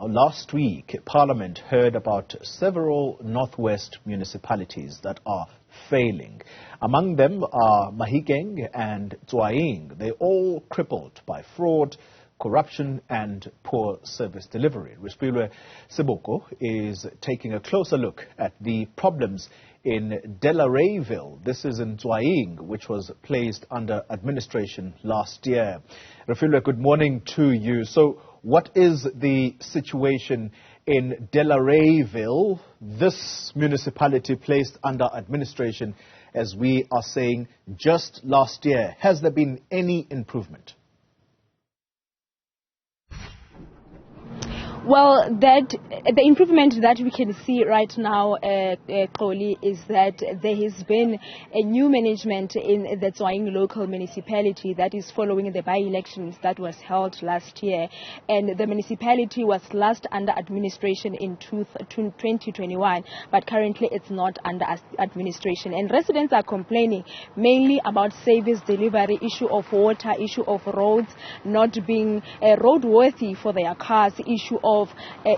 Last week, Parliament heard about several northwest municipalities that are failing. Among them are Mahikeng and Tswaing. They're all crippled by fraud, corruption and poor service delivery. Refiloe Seboko is taking a closer look at the problems in Delareyville. This is in Tswaing, which was placed under administration last year. Refiloe, good morning to you. So what is the situation in Delareyville, this municipality placed under administration, as we are saying, just last year? Has there been any improvement? Well, the improvement that we can see right now, Xoli, is that there has been a new management in the Tswaing local municipality that is following the by-elections that was held last year. And the municipality was last under administration in 2021, but currently it's not under administration. And residents are complaining mainly about service delivery, issue of water, issue of roads not being roadworthy for their cars, issue of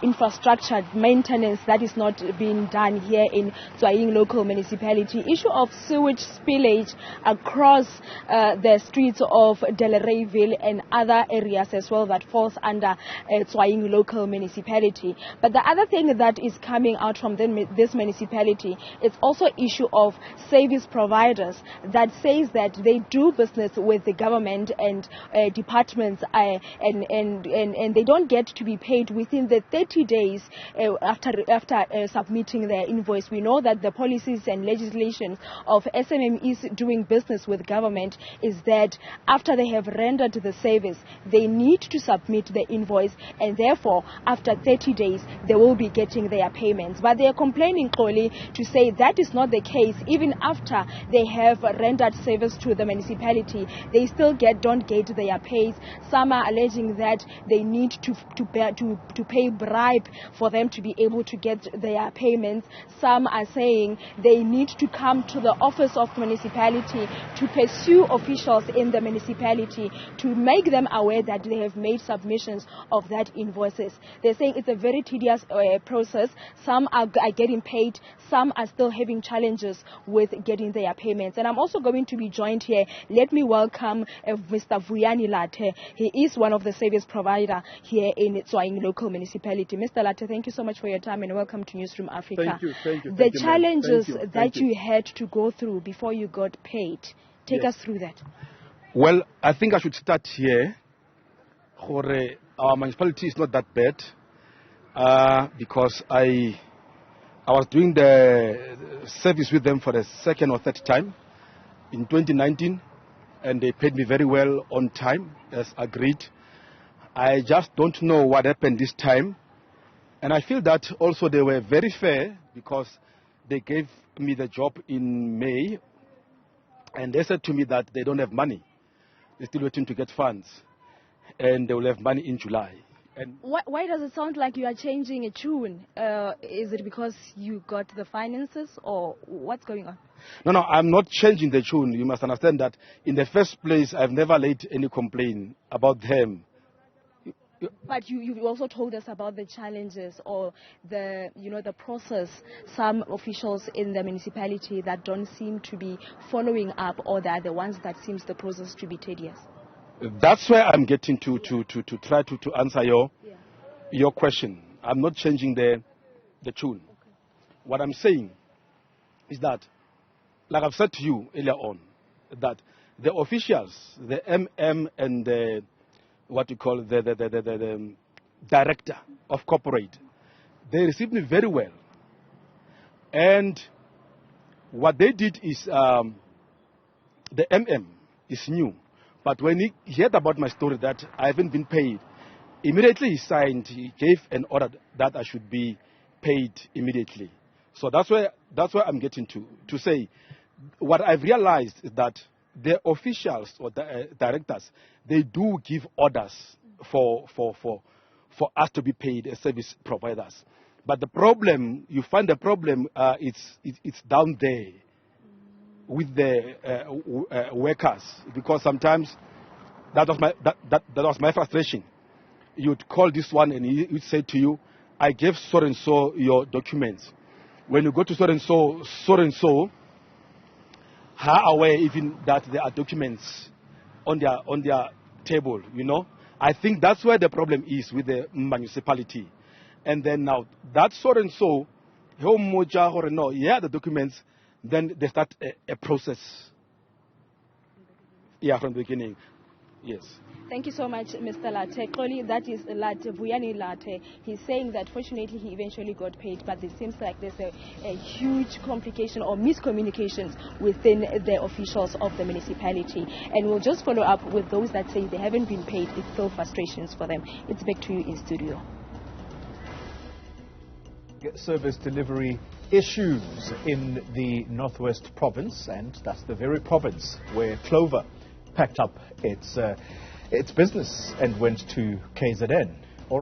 infrastructure maintenance that is not being done here in Tswaing local municipality, issue of sewage spillage across the streets of Delareyville and other areas as well that falls under Tswaing local municipality. But the other thing that is coming out from this municipality is also issue of service providers that says that they do business with the government and departments and they don't get to be paid within the 30 days after submitting their invoice. We know that the policies and legislation of SMMEs doing business with government is that after they have rendered the service, they need to submit the invoice, and therefore after 30 days they will be getting their payments. But they are complaining, Xoli, to say that is not the case. Even after they have rendered service to the municipality, they still don't get their pays. Some are alleging that they need to pay bribe for them to be able to get their payments. Some are saying they need to come to the office of municipality to pursue officials in the municipality to make them aware that they have made submissions of that invoices. They're saying it's a very tedious process. Some are getting paid, some are still having challenges with getting their payments. And I'm also going to be joined here. Let me welcome Mr. Vuyani Latte. He is one of the service provider here in Tswaing local municipality. Mr. Latte, thank you so much for your time and welcome to Newzroom Afrika. Thank you. The challenges that you had to go through before you got paid, take us through that. Well, I think I should start here. Our municipality is not that bad because I was doing the service with them for the second or third time in 2019, and they paid me very well on time as agreed. I just don't know what happened this time. And I feel that also they were very fair because they gave me the job in May and they said to me that they don't have money. They're still waiting to get funds and they will have money in July. And why does it sound like you are changing a tune? Is it because you got the finances or what's going on? No, I'm not changing the tune. You must understand that in the first place, I've never laid any complaint about them. But you also told us about the challenges or the process. Some officials in the municipality that don't seem to be following up, or they are the ones that seems the process to be tedious. That's where I'm getting to try to answer your question. I'm not changing the tune. Okay. What I'm saying is that, like I've said to you earlier on, that the officials, the MM and the what you call the director of corporate, they received me very well. And what they did is the MM is new. But when he heard about my story that I haven't been paid, immediately he signed, he gave an order that I should be paid immediately. So that's where I'm getting to say what I've realized is that the officials or the directors, they do give orders for us to be paid as service providers. But the problem, you find the problem, it's down there with the workers, because sometimes that was my frustration. you'd call this one and he would say to you, I gave so and so your documents. When you go to so and so, how aware even that there are documents on their table, you know? I think that's where the problem is with the municipality. And then now that so and so, the documents, then they start a process. Yeah, from the beginning. Yes. Thank you so much, Mr. Latte. Clearly, that is Vuyani Latte. He's saying that fortunately he eventually got paid, but it seems like there's a huge complication or miscommunications within the officials of the municipality. And we'll just follow up with those that say they haven't been paid. It's still frustrations for them. It's back to you in studio. Service delivery issues in the Northwest Province, and that's the very province where Clover packed up its business and went to KZN.